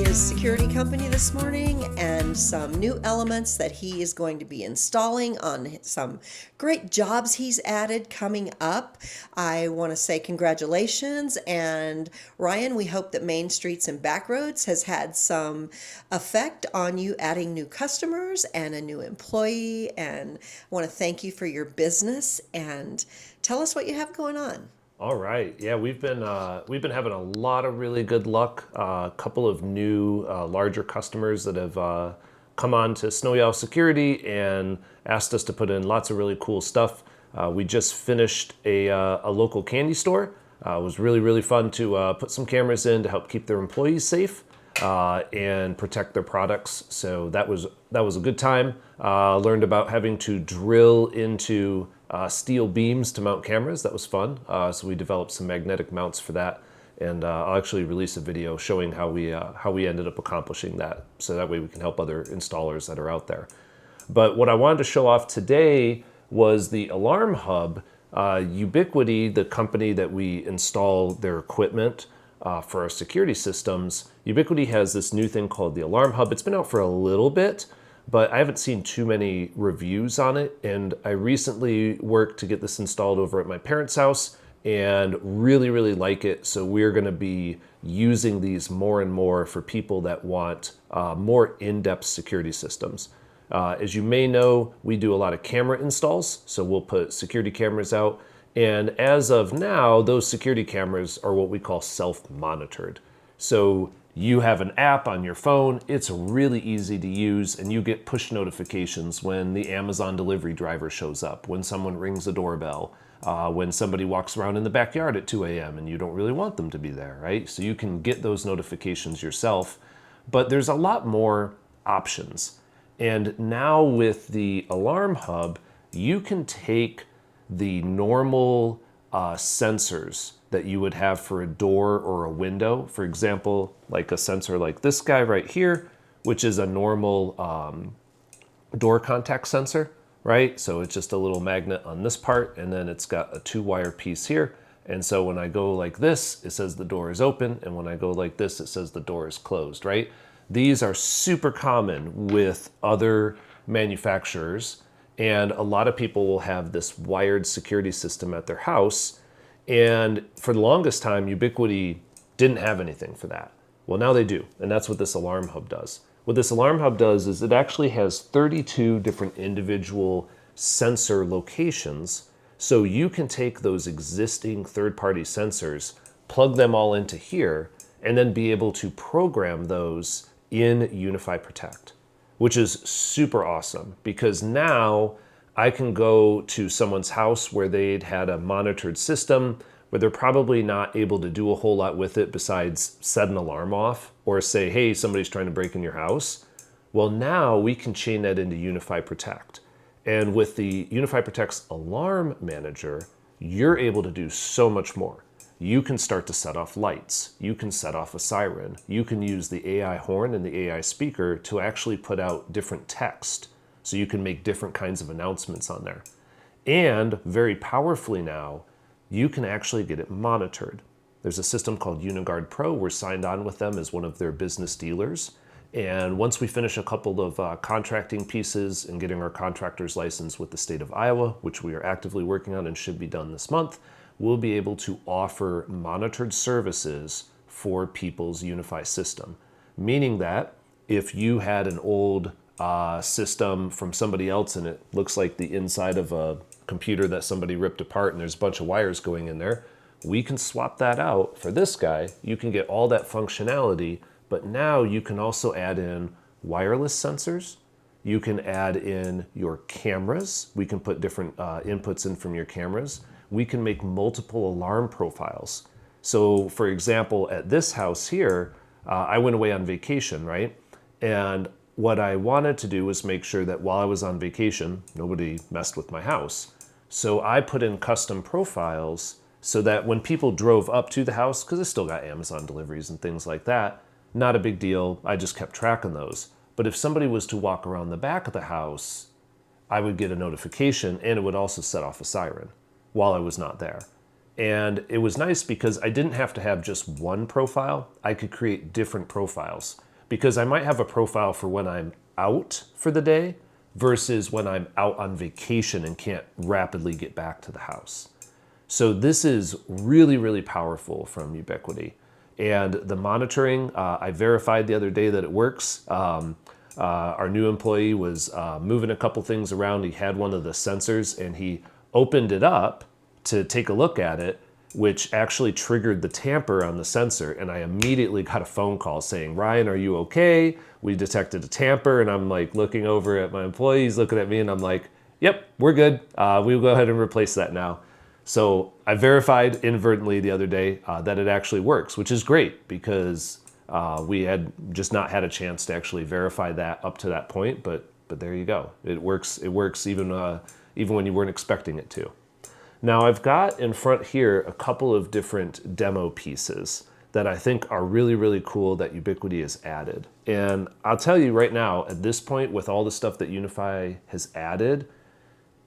his security company this morning and some new elements that he is going to be installing on some great jobs he's added coming up. I want to say congratulations, and Ryan, we hope that Main Streets and Backroads has had some effect on you adding new customers and a new employee, and I want to thank you for your business and tell us what you have going on. All right. Yeah, we've been having a lot of really good luck. A couple of new larger customers that have come on to Snowy Owl Security and asked us to put in lots of really cool stuff. We just finished a local candy store. It was really fun to put some cameras in to help keep their employees safe and protect their products. So that was a good time. Learned about having to drill into steel beams to mount cameras. That was fun. So we developed some magnetic mounts for that, and I'll actually release a video showing how we ended up accomplishing that, so that way we can help other installers that are out there. But what I wanted to show off today was the alarm hub. Ubiquiti, the company that we install their equipment for our security systems, Ubiquiti has this new thing called the alarm hub. It's been out for a little bit, but I haven't seen too many reviews on it, and I recently worked to get this installed over at my parents' house and really like it. So we're going to be using these more and more for people that want more in-depth security systems. As you may know, we do a lot of camera installs, so we'll put security cameras out, and as of now, those security cameras are what we call self-monitored. So you have an app on your phone, it's really easy to use, and you get push notifications when the Amazon delivery driver shows up, when someone rings a doorbell, when somebody walks around in the backyard at 2 a.m. and you don't really want them to be there, right? So you can get those notifications yourself, but there's a lot more options. And now with the alarm hub, you can take the normal sensors that you would have for a door or a window. For example, like a sensor like this guy right here, which is a normal door contact sensor, right? So it's just a little magnet on this part, and then it's got a 2-wire piece here. And so when I go like this, it says the door is open, and when I go like this, it says the door is closed, right? These are super common with other manufacturers, and a lot of people will have this wired security system at their house. And for the longest time, Ubiquiti didn't have anything for that. Well, now they do, and that's what this alarm hub does. What this alarm hub does is it actually has 32 different individual sensor locations, so you can take those existing third-party sensors, plug them all into here, and then be able to program those in UniFi Protect, which is super awesome, because now I can go to someone's house where they'd had a monitored system, where they're probably not able to do a whole lot with it besides set an alarm off or say, hey, somebody's trying to break in your house. Well, now we can chain that into UniFi Protect. And with the UniFi Protect's alarm manager, you're able to do so much more. You can start to set off lights. You can set off a siren. You can use the AI horn and the AI speaker to actually put out different text. So you can make different kinds of announcements on there. And very powerfully now, you can actually get it monitored. There's a system called UniGuard Pro. We're signed on with them as one of their business dealers. And once we finish a couple of contracting pieces and getting our contractor's license with the state of Iowa, which we are actively working on and should be done this month, we'll be able to offer monitored services for people's UniFi system. Meaning that if you had an old system from somebody else and it looks like the inside of a computer that somebody ripped apart and there's a bunch of wires going in there, we can swap that out for this guy. You can get all that functionality, but now you can also add in wireless sensors. You can add in your cameras. We can put different inputs in from your cameras. We can make multiple alarm profiles. So for example, at this house here, I went away on vacation, right? And what I wanted to do was make sure that while I was on vacation, nobody messed with my house. So I put in custom profiles so that when people drove up to the house, because I still got Amazon deliveries and things like that, not a big deal. I just kept track of those. But if somebody was to walk around the back of the house, I would get a notification, and it would also set off a siren while I was not there. And it was nice because I didn't have to have just one profile. I could create different profiles. because I might have a profile for when I'm out for the day versus when I'm out on vacation and can't rapidly get back to the house. So this is really, really powerful from Ubiquiti. And the monitoring, I verified the other day that it works. Our new employee was moving a couple things around. He had one of the sensors and he opened it up to take a look at it, which actually triggered the tamper on the sensor. And I immediately got a phone call saying, Ryan, are you okay? We detected a tamper. And I'm like looking over at my employees, looking at me, and I'm like, yep, we're good. We'll go ahead and replace that now. So I verified inadvertently the other day that it actually works, which is great because we had just not had a chance to actually verify that up to that point. But there you go. It works. It works even when you weren't expecting it to. Now I've got in front here a couple of different demo pieces that I think are really, really cool that Ubiquiti has added. And I'll tell you right now, at this point, with all the stuff that Unify has added,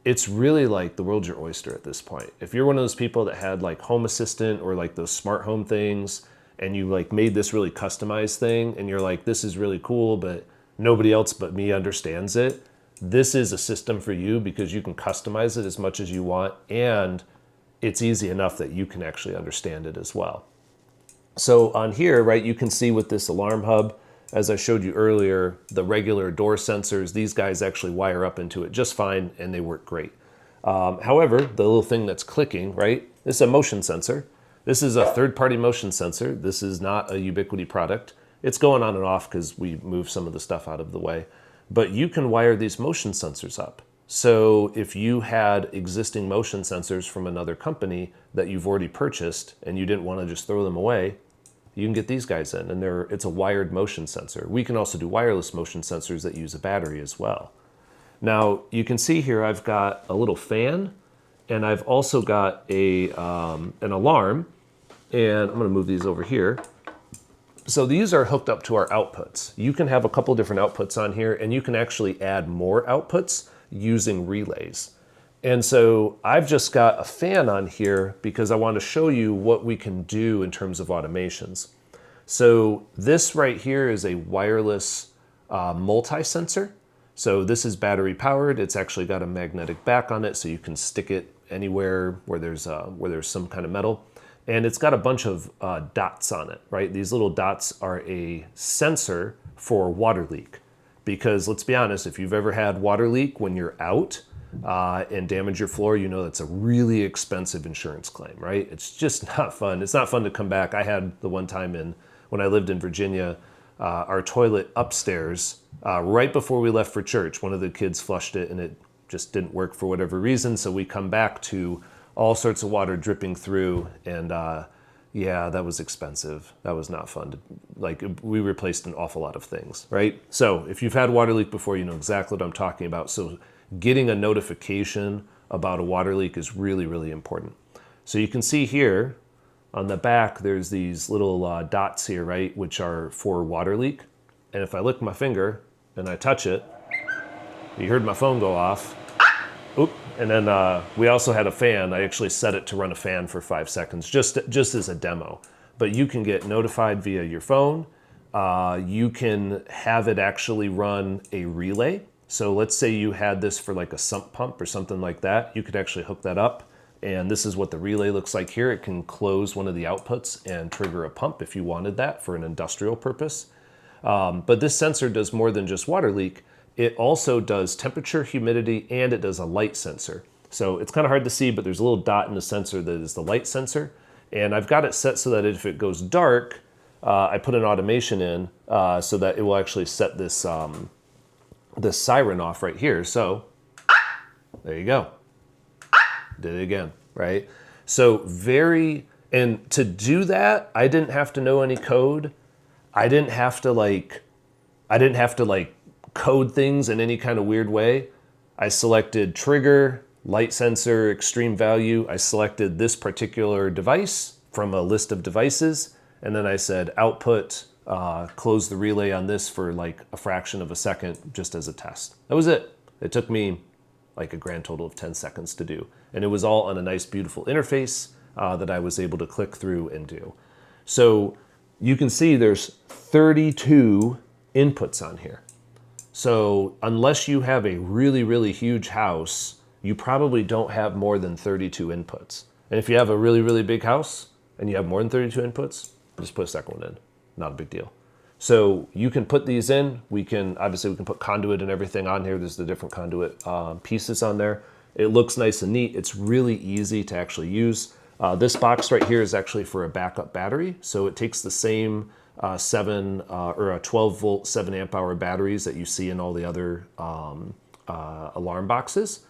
it's really like the world's your oyster at this point. If you're one of those people that had like Home Assistant or like those smart home things, and you like made this really customized thing, and you're like, this is really cool, but nobody else but me understands it, this is a system for you because you can customize it as much as you want, and it's easy enough that you can actually understand it as well. So on here, right, you can see with this alarm hub, as I showed you earlier, the regular door sensors, these guys actually wire up into it just fine and they work great. However, the little thing that's clicking, right, this is a motion sensor. This is a third-party motion sensor. This is not a Ubiquiti product. It's going on and off because we moved some of the stuff out of the way. But you can wire these motion sensors up. So if you had existing motion sensors from another company that you've already purchased and you didn't want to just throw them away, you can get these guys in, and it's a wired motion sensor. We can also do wireless motion sensors that use a battery as well. Now, you can see here I've got a little fan, and I've also got an alarm, and I'm gonna move these over here. So these are hooked up to our outputs. You can have a couple different outputs on here, and you can actually add more outputs using relays. And so I've just got a fan on here because I want to show you what we can do in terms of automations. So this right here is a wireless multi-sensor. So this is battery powered. It's actually got a magnetic back on it, so you can stick it anywhere where there's some kind of metal. And it's got a bunch of dots on it, right? These little dots are a sensor for water leak. Because let's be honest, if you've ever had water leak when you're out, and damage your floor, you know that's a really expensive insurance claim, right? It's just not fun. It's not fun to come back. I had the one time when I lived in Virginia, our toilet upstairs, right before we left for church, one of the kids flushed it and it just didn't work for whatever reason. So we come back to all sorts of water dripping through, and yeah, that was expensive. That was not fun. We replaced an awful lot of things, right? So if you've had water leak before, you know exactly what I'm talking about. So getting a notification about a water leak is really, really important. So you can see here on the back, there's these little dots here, right, which are for water leak. And if I lick my finger and I touch it, you heard my phone go off. Oop. And then we also had a fan. I actually set it to run a fan for 5 seconds, just as a demo. But you can get notified via your phone. You can have it actually run a relay. So let's say you had this for like a sump pump or something like that. You could actually hook that up. And this is what the relay looks like here. It can close one of the outputs and trigger a pump if you wanted that for an industrial purpose. But this sensor does more than just water leak. It also does temperature, humidity, and it does a light sensor. So it's kind of hard to see, but there's a little dot in the sensor that is the light sensor. And I've got it set so that if it goes dark, I put an automation in so that it will actually set this this siren off right here. So there you go. Did it again, right? So and to do that, I didn't have to know any code. I didn't have to like code things in any kind of weird way. I selected trigger, light sensor, extreme value. I selected this particular device from a list of devices. And then I said output, close the relay on this for like a fraction of a second just as a test. That was it. It took me like a grand total of 10 seconds to do. And it was all on a nice, beautiful interface that I was able to click through and do. So you can see there's 32 inputs on here. So unless you have a really, really huge house, you probably don't have more than 32 inputs. And if you have a really, really big house and you have more than 32 inputs, just put a second one in. Not a big deal. So you can put these in. Obviously we can put conduit and everything on here. There's the different conduit pieces on there. It looks nice and neat. It's really easy to actually use. This box right here is actually for a backup battery. So it takes the same 12 volt, 7 amp hour batteries that you see in all the other alarm boxes.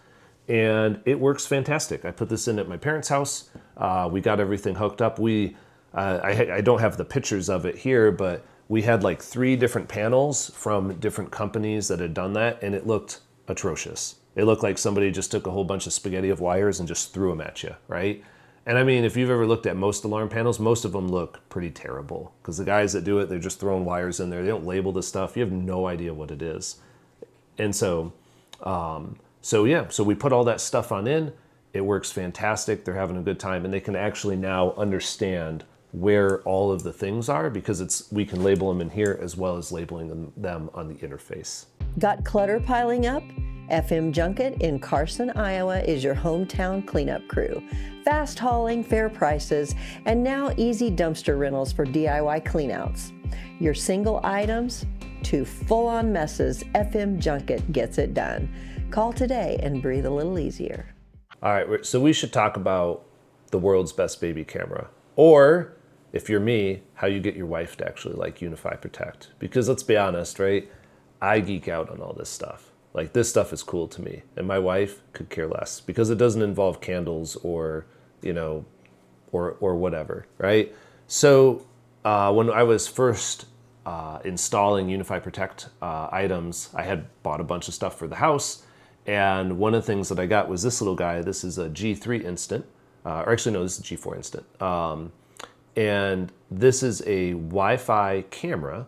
And it works fantastic. I put this in at my parents' house. We got everything hooked up. I don't have the pictures of it here, but we had like 3 different panels from different companies that had done that, and it looked atrocious. It looked like somebody just took a whole bunch of spaghetti of wires and just threw them at you, right? And I mean, if you've ever looked at most alarm panels, most of them look pretty terrible because the guys that do it, they're just throwing wires in there. They don't label the stuff. You have no idea what it is. And so we put all that stuff on in. It works fantastic. They're having a good time, and they can actually now understand where all of the things are because we can label them in here as well as labeling them on the interface. Got clutter piling up? FM Junket in Carson, Iowa is your hometown cleanup crew. Fast hauling, fair prices, and now easy dumpster rentals for DIY cleanouts. Your single items to full-on messes, FM Junket gets it done. Call today and breathe a little easier. All right, so we should talk about the world's best baby camera. Or, if you're me, how you get your wife to actually like Unify Protect. Because let's be honest, right? I geek out on all this stuff. Like, this stuff is cool to me, and my wife could care less because it doesn't involve candles or, or whatever, right? So when I was first installing Unify Protect items, I had bought a bunch of stuff for the house, and one of the things that I got was this little guy. This is a G3 Instant, or actually no, this is a G4 Instant, and this is a Wi-Fi camera.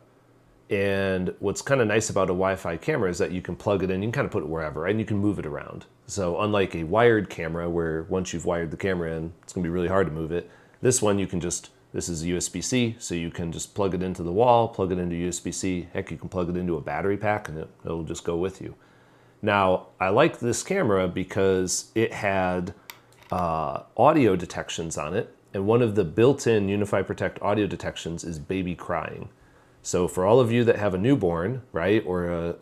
And what's kind of nice about a Wi-Fi camera is that you can plug it in, you can kind of put it wherever, and you can move it around. So unlike a wired camera where once you've wired the camera in, it's gonna be really hard to move it. This one this is USB-C, so you can just plug it into the wall, plug it into USB-C. Heck, you can plug it into a battery pack and it'll just go with you. Now, I like this camera because it had audio detections on it, and one of the built-in Unify Protect audio detections is baby crying. So for all of you that have a newborn, right, or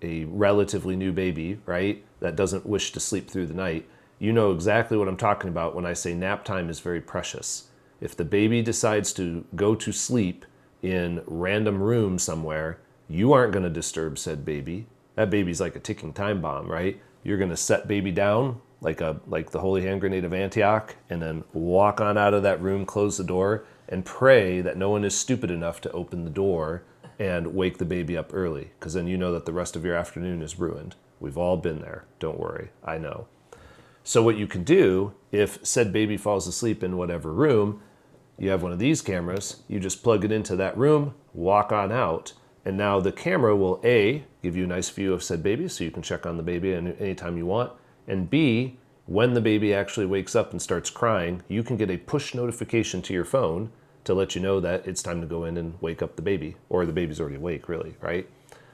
a relatively new baby, right, that doesn't wish to sleep through the night, you know exactly what I'm talking about when I say nap time is very precious. If the baby decides to go to sleep in random room somewhere, you aren't going to disturb said baby. That baby's like a ticking time bomb, right? You're going to set baby down like the Holy Hand Grenade of Antioch, and then walk on out of that room, close the door, and pray that no one is stupid enough to open the door and wake the baby up early, because then you know that the rest of your afternoon is ruined. We've all been there. Don't worry. I know. So what you can do, if said baby falls asleep in whatever room, you have one of these cameras, you just plug it into that room, walk on out, and now the camera will A, give you a nice view of said baby, so you can check on the baby anytime you want, and B, when the baby actually wakes up and starts crying, you can get a push notification to your phone to let you know that it's time to go in and wake up the baby, or the baby's already awake, really, right?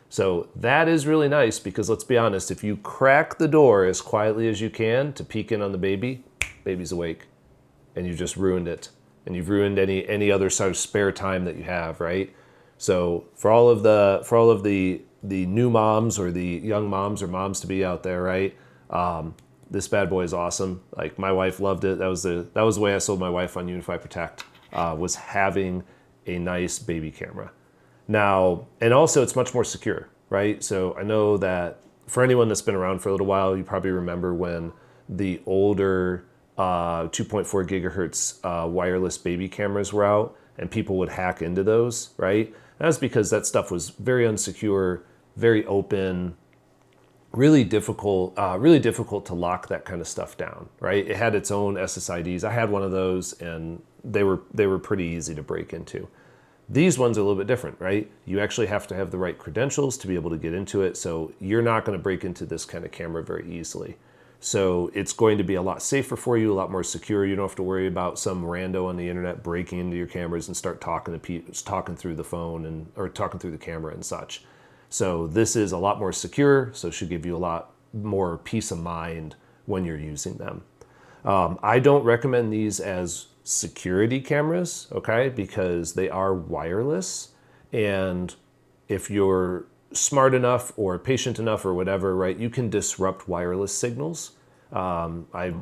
So that is really nice because let's be honest, if you crack the door as quietly as you can to peek in on the baby, baby's awake, and you just ruined it. And you've ruined any other sort of spare time that you have, right? So for all of the new moms or the young moms or moms to be out there, right? This bad boy is awesome. Like, my wife loved it. That was the way I sold my wife on Unify Protect, was having a nice baby camera. Now, and also it's much more secure, right? So I know that for anyone that's been around for a little while, you probably remember when the older 2.4 gigahertz wireless baby cameras were out and people would hack into those, right? That was because that stuff was very unsecure, very open, really difficult to lock that kind of stuff down, right? It had its own SSIDs. I had one of those, and they were pretty easy to break into. These ones are a little bit different, right? You actually have to have the right credentials to be able to get into it, so you're not going to break into this kind of camera very easily. So it's going to be a lot safer for you, a lot more secure. You don't have to worry about some rando on the internet breaking into your cameras and start talking through the phone or talking through the camera and such. So this is a lot more secure, so it should give you a lot more peace of mind when you're using them. I don't recommend these as security cameras, okay, because they are wireless. And if you're smart enough or patient enough or whatever, right, you can disrupt wireless signals. I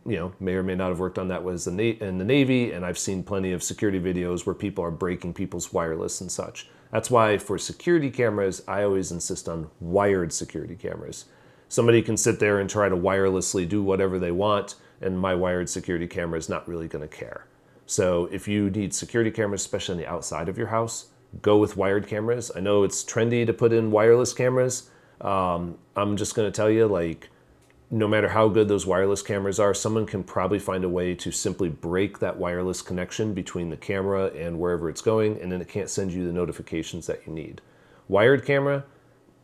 may or may not have worked on that in the Navy, and I've seen plenty of security videos where people are breaking people's wireless and such. That's why for security cameras, I always insist on wired security cameras. Somebody can sit there and try to wirelessly do whatever they want, and my wired security camera is not really going to care. So if you need security cameras, especially on the outside of your house, go with wired cameras. I know it's trendy to put in wireless cameras. I'm just going to tell you, like, no matter how good those wireless cameras are, someone can probably find a way to simply break that wireless connection between the camera and wherever it's going, and then it can't send you the notifications that you need. Wired camera,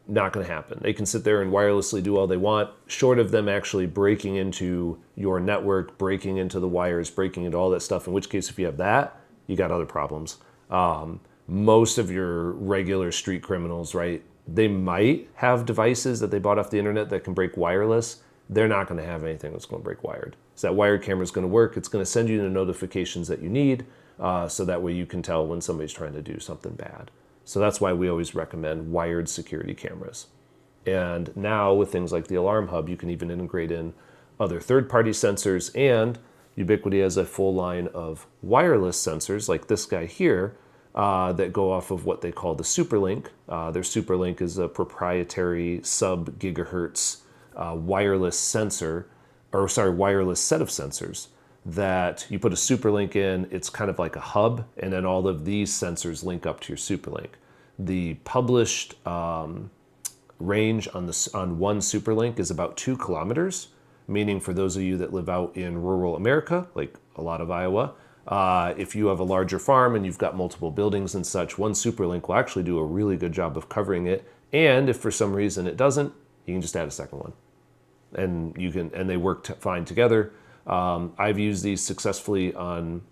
not going to happen. They can sit there and wirelessly do all they want, short of them actually breaking into your network, breaking into the wires, breaking into all that stuff, in which case, if you have that, you got other problems. Most of your regular street criminals, right, they might have devices that they bought off the internet that can break wireless. They're not going to have anything that's going to break wired. So that wired camera is going to work. It's going to send you the notifications that you need, so that way you can tell when somebody's trying to do something bad. So that's why we always recommend wired security cameras. And now with things like the Alarm Hub, you can even integrate in other third-party sensors, and Ubiquiti has a full line of wireless sensors like this guy here that go off of what they call the SuperLink. Their SuperLink is a proprietary sub-gigahertz wireless wireless set of sensors that you put a SuperLink in. It's kind of like a hub, and then all of these sensors link up to your SuperLink. The published range on one SuperLink is about 2 kilometers, meaning for those of you that live out in rural America, like a lot of Iowa, if you have a larger farm and you've got multiple buildings and such, one SuperLink will actually do a really good job of covering it. And if for some reason it doesn't, you can just add a second one, and they work fine together. I've used these successfully on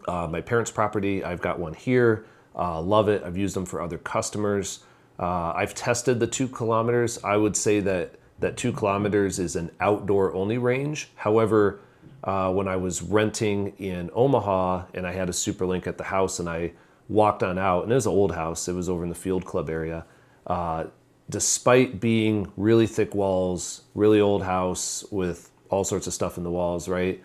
my parents' property. I've got one here. Love it. I've used them for other customers. I've tested the 2 kilometers. I would say that 2 kilometers is an outdoor only range. However, when I was renting in Omaha and I had a SuperLink at the house and I walked on out, and it was an old house, it was over in the Field Club area, despite being really thick walls, really old house with all sorts of stuff in the walls, right?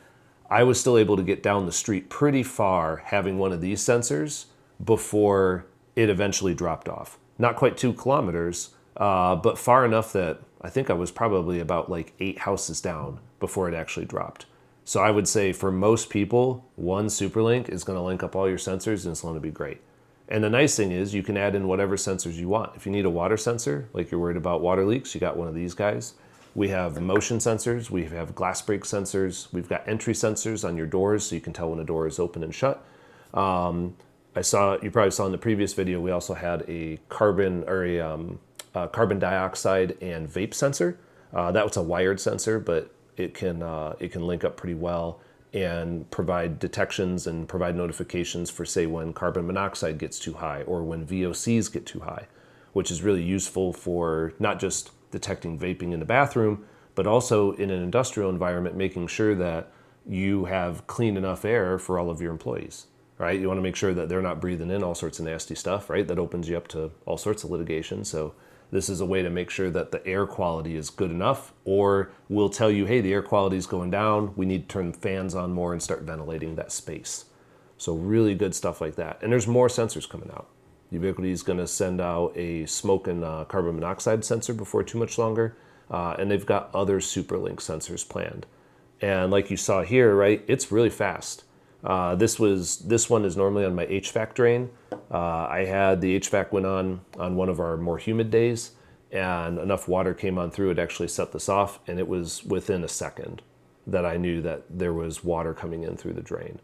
I was still able to get down the street pretty far having one of these sensors before it eventually dropped off. Not quite 2 kilometers, but far enough that I think I was probably about like 8 houses down before it actually dropped. So I would say for most people, one SuperLink is going to link up all your sensors, and it's going to be great. And the nice thing is you can add in whatever sensors you want. If you need a water sensor, like you're worried about water leaks, you got one of these guys. We have motion sensors, we have glass break sensors, we've got entry sensors on your doors so you can tell when a door is open and shut. You probably saw in the previous video, we also had a carbon dioxide and vape sensor. That was a wired sensor, but it can link up pretty well and provide detections and provide notifications for, say, when carbon monoxide gets too high or when VOCs get too high, which is really useful for not just detecting vaping in the bathroom, but also in an industrial environment, making sure that you have clean enough air for all of your employees, right? You want to make sure that they're not breathing in all sorts of nasty stuff, right? That opens you up to all sorts of litigation. So this is a way to make sure that the air quality is good enough, or we'll tell you, hey, the air quality is going down. We need to turn the fans on more and start ventilating that space. So really good stuff like that. And there's more sensors coming out. Ubiquiti is going to send out a smoke and carbon monoxide sensor before too much longer. And they've got other SuperLink sensors planned. And like you saw here, right, it's really fast. This one is normally on my HVAC drain. I had the HVAC went on one of our more humid days, and enough water came on through, it actually set this off, and it was within a second that I knew that there was water coming in through the drain.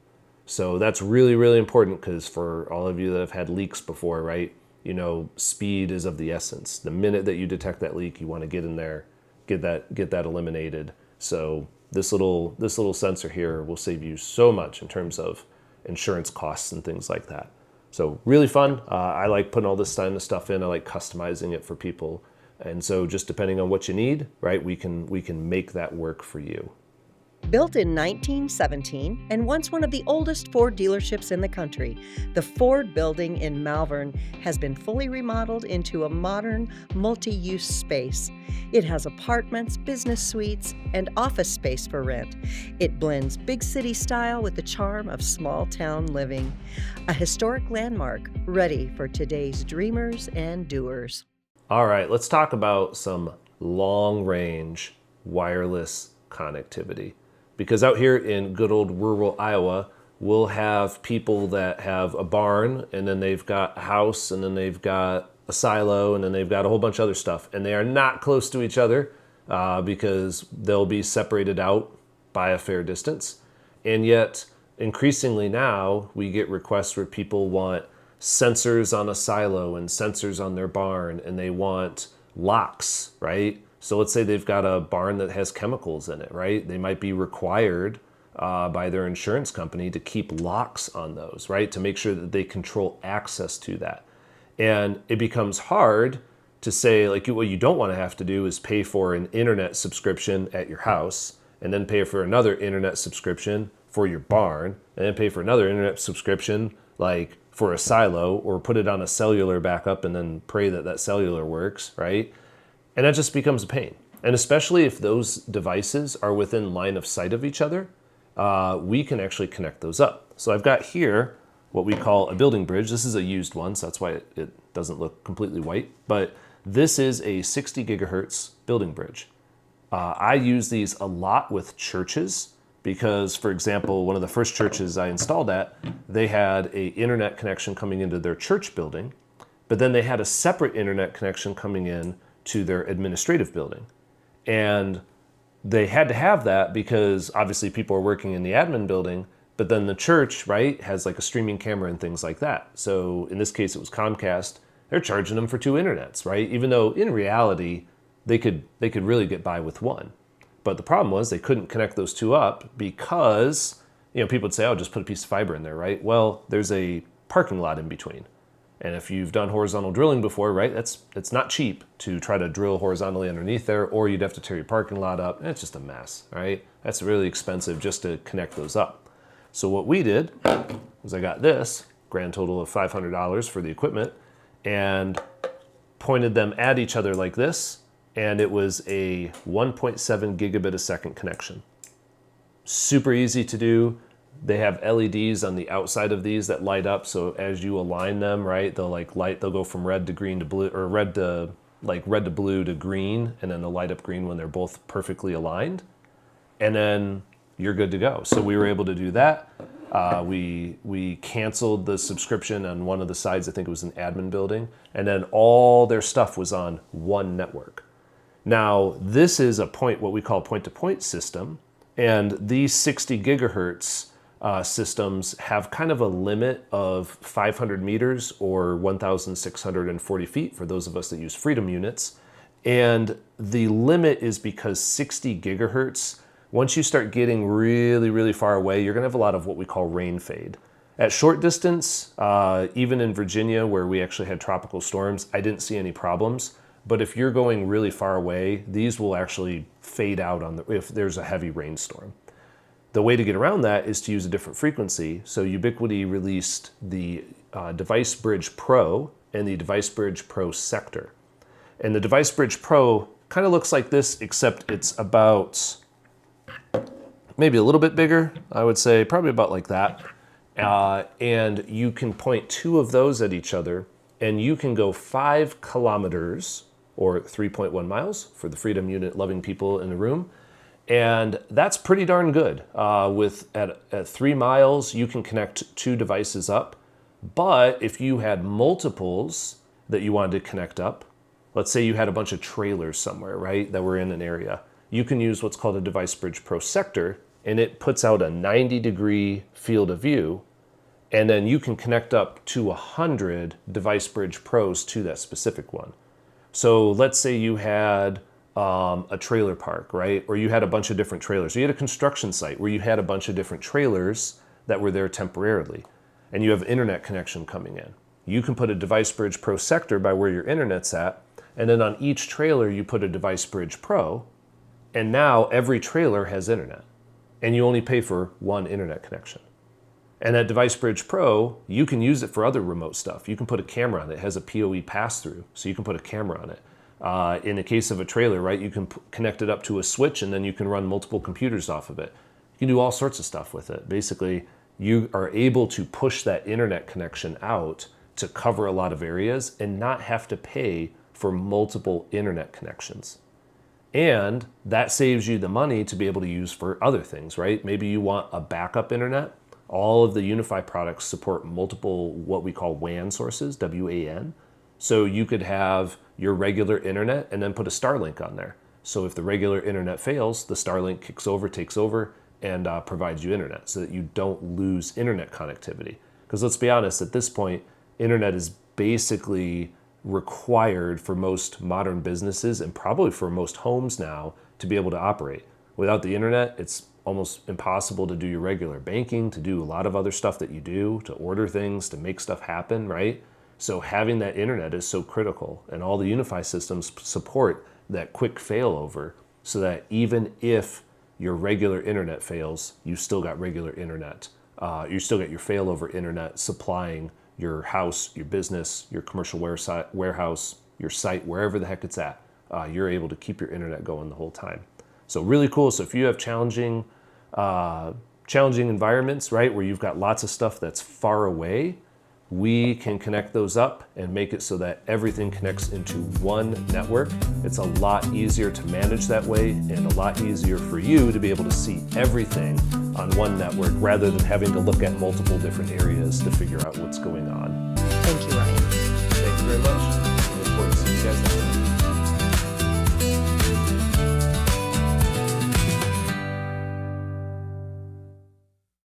So that's really, really important, because for all of you that have had leaks before, right, you know, speed is of the essence. The minute that you detect that leak, you want to get in there, get that eliminated. So this little sensor here will save you so much in terms of insurance costs and things like that. So really fun. I like putting all this kind of stuff in. I like customizing it for people. And so just depending on what you need, right, we can make that work for you. Built in 1917 and once one of the oldest Ford dealerships in the country, the Ford building in Malvern has been fully remodeled into a modern, multi-use space. It has apartments, business suites, and office space for rent. It blends big city style with the charm of small town living. A historic landmark ready for today's dreamers and doers. All right, let's talk about some long-range wireless connectivity. Because out here in good old rural Iowa, we'll have people that have a barn, and then they've got a house, and then they've got a silo, and then they've got a whole bunch of other stuff. And they are not close to each other because they'll be separated out by a fair distance. And yet, increasingly now, we get requests where people want sensors on a silo and sensors on their barn, and they want locks, right? So let's say they've got a barn that has chemicals in it, right? They might be required by their insurance company to keep locks on those, right? To make sure that they control access to that. And it becomes hard to say, like, what you don't want to have to do is pay for an internet subscription at your house, and then pay for another internet subscription for your barn, and then pay for another internet subscription, like for a silo, or put it on a cellular backup and then pray that that cellular works, right? And that just becomes a pain. And especially if those devices are within line of sight of each other, we can actually connect those up. So I've got here what we call a building bridge. This is a used one, so that's why it doesn't look completely white. But this is a 60 gigahertz building bridge. I use these a lot with churches because, for example, one of the first churches I installed at, they had an internet connection coming into their church building, but then they had a separate internet connection coming in to their administrative building. And they had to have that because obviously people are working in the admin building, but then the church, right, has like a streaming camera and things like that. So in this case, it was Comcast. They're charging them for two internets, right? Even though in reality, they could really get by with one. But the problem was they couldn't connect those two up because, people would say, oh, just put a piece of fiber in there, right? Well, there's a parking lot in between. And if you've done horizontal drilling before, right, it's not cheap to try to drill horizontally underneath there, or you'd have to tear your parking lot up. And it's just a mess, right? That's really expensive just to connect those up. So what we did was I got this, grand total of $500 for the equipment, and pointed them at each other like this, and it was a 1.7 gigabit a second connection. Super easy to do. They have LEDs on the outside of these that light up, so as you align them, right, they'll go from red to green to blue, or red to blue to green, and then they'll light up green when they're both perfectly aligned, and then you're good to go. So we were able to do that. We canceled the subscription on one of the sides. I think it was an admin building, and then all their stuff was on one network. Now this is what we call point-to-point system, and these 60 gigahertz systems have kind of a limit of 500 meters or 1,640 feet for those of us that use Freedom units. And the limit is because 60 gigahertz, once you start getting really, really far away, you're gonna have a lot of what we call rain fade. At short distance, even in Virginia where we actually had tropical storms, I didn't see any problems. But if you're going really far away, these will actually fade out if there's a heavy rainstorm. The way to get around that is to use a different frequency. So Ubiquiti released the Device Bridge Pro and the Device Bridge Pro Sector. And the Device Bridge Pro kind of looks like this, except it's about maybe a little bit bigger. I would say probably about like that. And you can point two of those at each other, and you can go 5 kilometers or 3.1 miles for the Freedom unit loving people in the room. And that's pretty darn good. At 3 miles, you can connect 2 devices up. But if you had multiples that you wanted to connect up, let's say you had a bunch of trailers somewhere, right, that were in an area, you can use what's called a Device Bridge Pro Sector, and it puts out a 90-degree field of view, and then you can connect up to 100 Device Bridge Pros to that specific one. So let's say you had a trailer park, right? Or you had a bunch of different trailers. You had a construction site where you had a bunch of different trailers that were there temporarily, and you have internet connection coming in. You can put a Device Bridge Pro sector by where your internet's at, and then on each trailer you put a Device Bridge Pro, and now every trailer has internet, and you only pay for one internet connection. And that Device Bridge Pro, you can use it for other remote stuff. You can put a camera on it. It has a PoE pass-through, so you can put a camera on it. In the case of a trailer, right, you can connect it up to a switch, and then you can run multiple computers off of it. You can do all sorts of stuff with it. Basically, you are able to push that internet connection out to cover a lot of areas and not have to pay for multiple internet connections. And that saves you the money to be able to use for other things, right? Maybe you want a backup internet. All of the Unify products support multiple, what we call WAN sources, W-A-N. So you could have your regular internet and then put a Starlink on there. So if the regular internet fails, the Starlink kicks over, takes over, and provides you internet so that you don't lose internet connectivity. Because let's be honest, at this point, internet is basically required for most modern businesses and probably for most homes now to be able to operate. Without the internet, it's almost impossible to do your regular banking, to do a lot of other stuff that you do, to order things, to make stuff happen, right? So having that internet is so critical, and all the Unify systems support that quick failover so that even if your regular internet fails, you still got regular internet. You still got your failover internet supplying your house, your business, your commercial warehouse, your site, wherever the heck it's at. You're able to keep your internet going the whole time. So really cool. So if you have challenging environments, right, where you've got lots of stuff that's far away, we can connect those up and make it so that everything connects into one network. It's a lot easier to manage that way and a lot easier for you to be able to see everything on one network rather than having to look at multiple different areas to figure out what's going on. Thank you, Ryan. Thank you very much. I look forward to seeing you guys next time.